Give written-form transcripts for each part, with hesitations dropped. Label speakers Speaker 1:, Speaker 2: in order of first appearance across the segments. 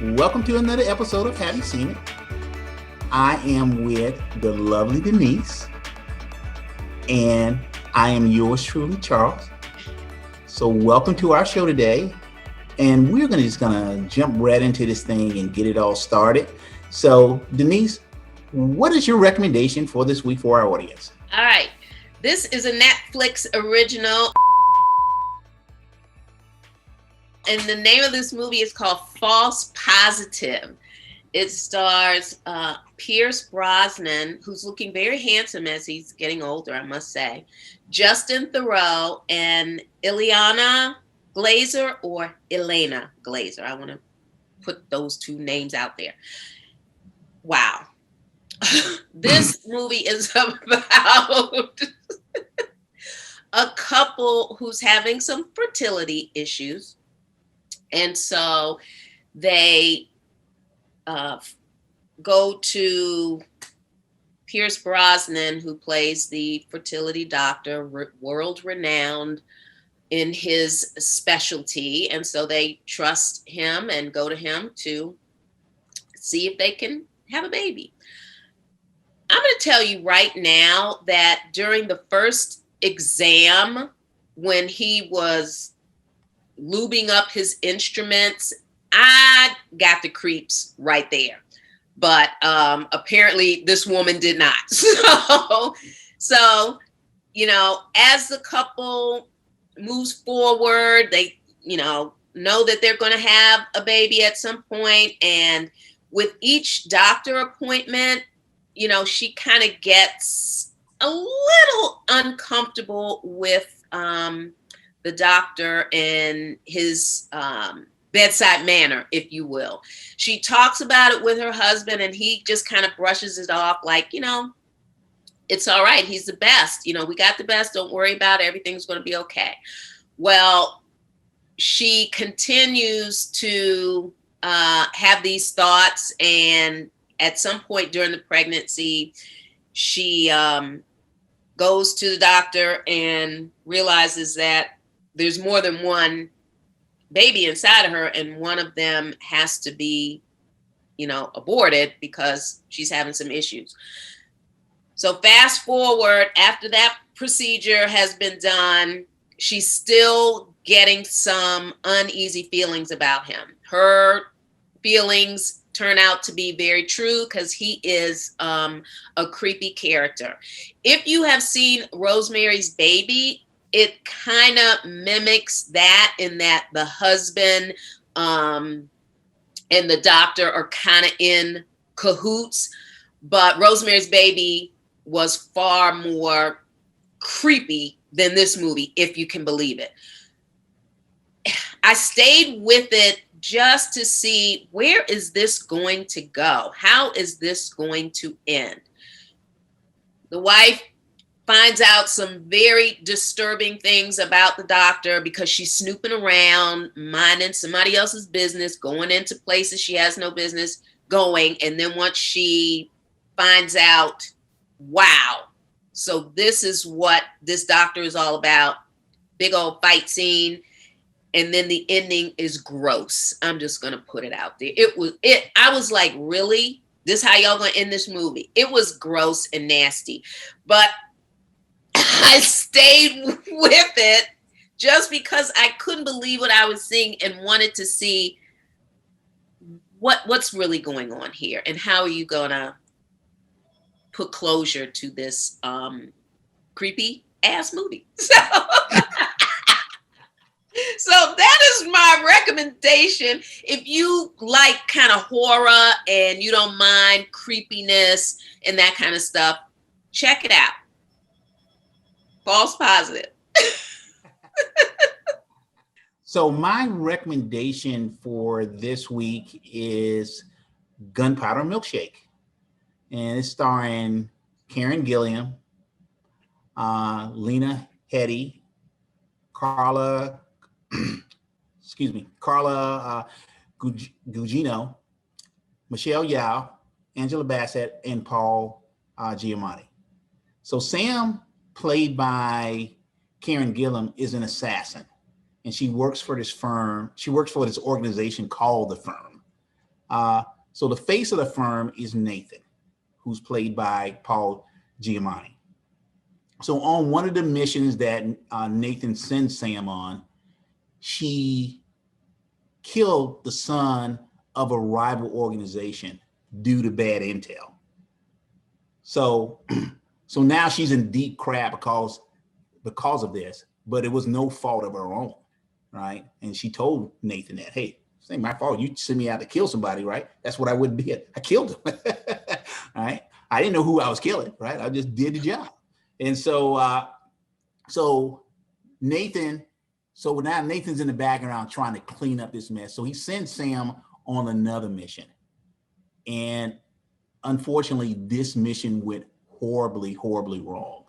Speaker 1: Welcome to another episode of Have You Seen It? I am with the lovely Denise, and I am yours truly, Charles. So welcome to our show today, and we're just gonna jump right into this thing and get it all started. So Denise, what is your recommendation for this week for our audience?
Speaker 2: All right, this is a Netflix original. And the name of this movie is called False Positive. It stars Pierce Brosnan, who's looking very handsome as he's getting older, I must say, Justin Theroux, and Ileana Glazer, or Elena Glazer. I want to put those two names out there. Wow. This movie is about a couple who's having some fertility issues. And so they go to Pierce Brosnan, who plays the fertility doctor, world-renowned in his specialty. And so they trust him and go to him to see if they can have a baby. I'm going to tell you right now that during the first exam, when he was lubing up his instruments, I got the creeps right there. But apparently this woman did not. So, as the couple moves forward, they, know that they're going to have a baby at some point. And with each doctor appointment, she kind of gets a little uncomfortable with the doctor and his bedside manner, if you will. She talks about it with her husband, and he just kind of brushes it off like, it's all right. He's the best. We got the best. Don't worry about it. Everything's going to be okay. Well, she continues to have these thoughts, and at some point during the pregnancy, she goes to the doctor and realizes that there's more than one baby inside of her, and one of them has to be, aborted because she's having some issues. So fast forward, after that procedure has been done, she's still getting some uneasy feelings about him. Her feelings turn out to be very true because he is a creepy character. If you have seen Rosemary's Baby, it kind of mimics that, in that the husband and the doctor are kind of in cahoots, but Rosemary's Baby was far more creepy than this movie, if you can believe it. I stayed with it just to see, where is this going to go? How is this going to end? The wife finds out some very disturbing things about the doctor because she's snooping around, minding somebody else's business, going into places she has no business going. And then once she finds out, wow, so this is what this doctor is all about, big old fight scene. And then the ending is gross. I'm just going to put it out there. I was like, really? This how y'all going to end this movie? It was gross and nasty. But I stayed with it just because I couldn't believe what I was seeing and wanted to see what's really going on here, and how are you gonna put closure to this creepy ass movie. So that is my recommendation. If you like kind of horror and you don't mind creepiness and that kind of stuff, check it out. False Positive.
Speaker 1: So my recommendation for this week is Gunpowder Milkshake, and it's starring Karen Gilliam, Lena Headey, Carla Gugino, Michelle Yao, Angela Bassett, and Paul Giamatti. So Sam, played by Karen Gilliam, is an assassin, and she works for this firm. She works for this organization called The Firm. So the face of the firm is Nathan, who's played by Paul Giamatti. So on one of the missions that Nathan sends Sam on, she killed the son of a rival organization due to bad intel. So, so now she's in deep crap because of this, but it was no fault of her own, right? And she told Nathan that, hey, it's ain't my fault. You sent me out to kill somebody, right? That's what I would be. I killed him, right? I didn't know who I was killing, right? I just did the job. And so Nathan, so now Nathan's in the background trying to clean up this mess. So he sends Sam on another mission. And unfortunately, this mission went horribly, horribly wrong.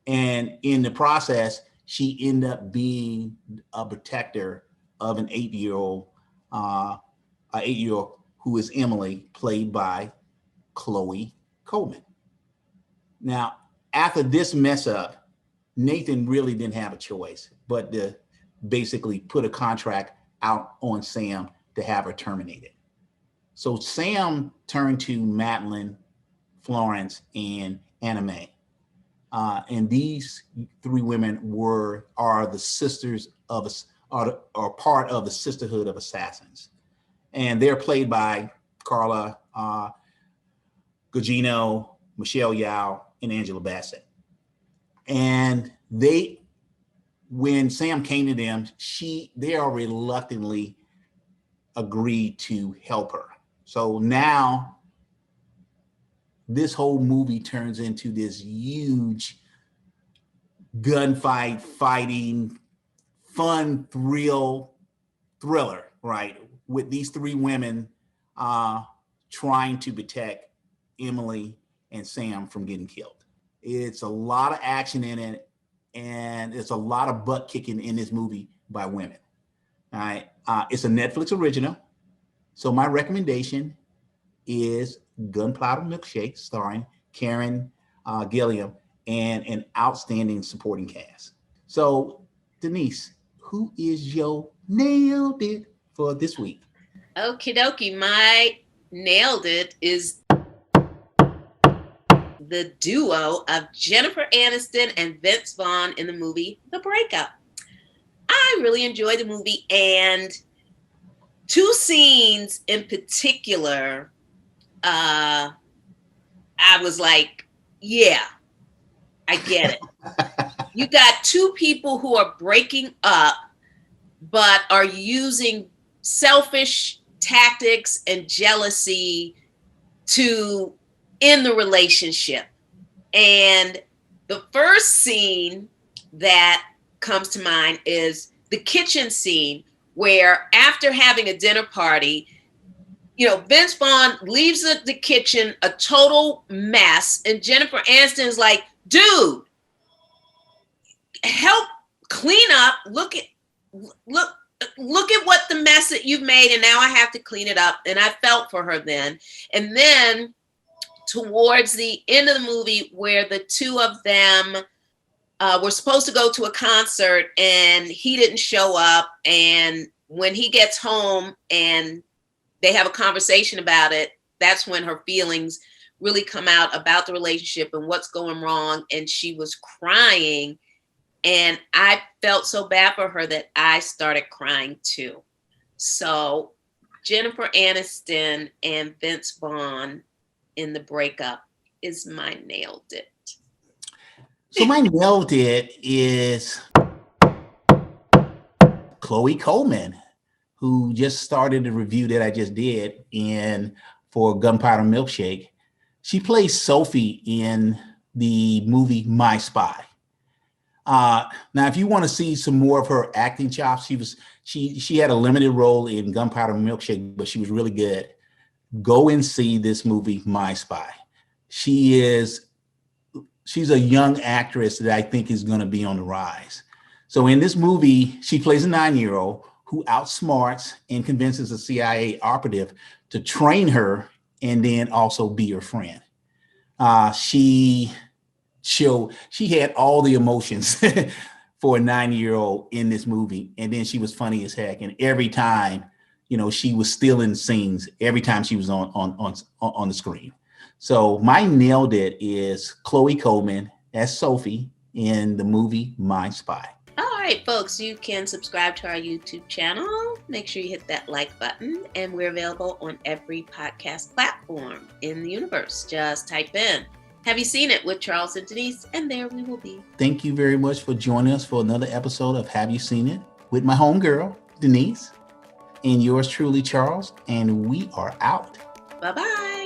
Speaker 1: And in the process, she ended up being a protector of an 8-year-old, who is Emily, played by Chloe Coleman. Now, after this mess up, Nathan really didn't have a choice but to basically put a contract out on Sam to have her terminated. So Sam turned to Madeline, Florence, and Anna Mae. And these three women are the sisters of are part of the Sisterhood of Assassins, and they're played by Carla Gugino, Michelle Yeoh, and Angela Bassett. And when Sam came to them, they are reluctantly agreed to help her. So now this whole movie turns into this huge gunfight, fighting, fun, thriller, right? With these three women trying to protect Emily and Sam from getting killed. It's a lot of action in it, and it's a lot of butt kicking in this movie by women. All right. It's a Netflix original. So my recommendation is Gunpowder Milkshake, starring Karen Gilliam, and an outstanding supporting cast. So, Denise, who is your nailed it for this week?
Speaker 2: Okie dokie, my nailed it is the duo of Jennifer Aniston and Vince Vaughn in the movie The Breakup. I really enjoyed the movie, and two scenes in particular, I was like, yeah, I get it. You got two people who are breaking up, but are using selfish tactics and jealousy to end the relationship. And the first scene that comes to mind is the kitchen scene, where after having a dinner party, Vince Vaughn leaves the kitchen a total mess, and Jennifer Aniston is like, dude, help clean up. Look at what the mess that you've made, and now I have to clean it up. And I felt for her then. And then towards the end of the movie, where the two of them were supposed to go to a concert and he didn't show up, and when he gets home and they have a conversation about it, that's when her feelings really come out about the relationship and what's going wrong. And she was crying, and I felt so bad for her that I started crying too. So Jennifer Aniston and Vince Vaughn in The Breakup is my nailed it.
Speaker 1: So my nailed it is Chloe Coleman, who just started the review that I just did for Gunpowder Milkshake. She plays Sophie in the movie My Spy. Now, if you want to see some more of her acting chops, she had a limited role in Gunpowder Milkshake, but she was really good. Go and see this movie, My Spy. She's a young actress that I think is going to be on the rise. So in this movie, she plays a 9-year-old who outsmarts and convinces a CIA operative to train her and then also be her friend. She had all the emotions for a 9-year-old in this movie, and then she was funny as heck. And every time she was stealing scenes every time she was on the screen. So my nailed it is Chloe Coleman as Sophie in the movie My Spy.
Speaker 2: All right, folks, you can subscribe to our YouTube channel. Make sure you hit that like button, and we're available on every podcast platform in the universe. Just type in Have You Seen It with Charles and Denise, and there we will be.
Speaker 1: Thank you very much for joining us for another episode of Have You Seen It with my homegirl, Denise, and yours truly, Charles, and we are out.
Speaker 2: Bye-bye.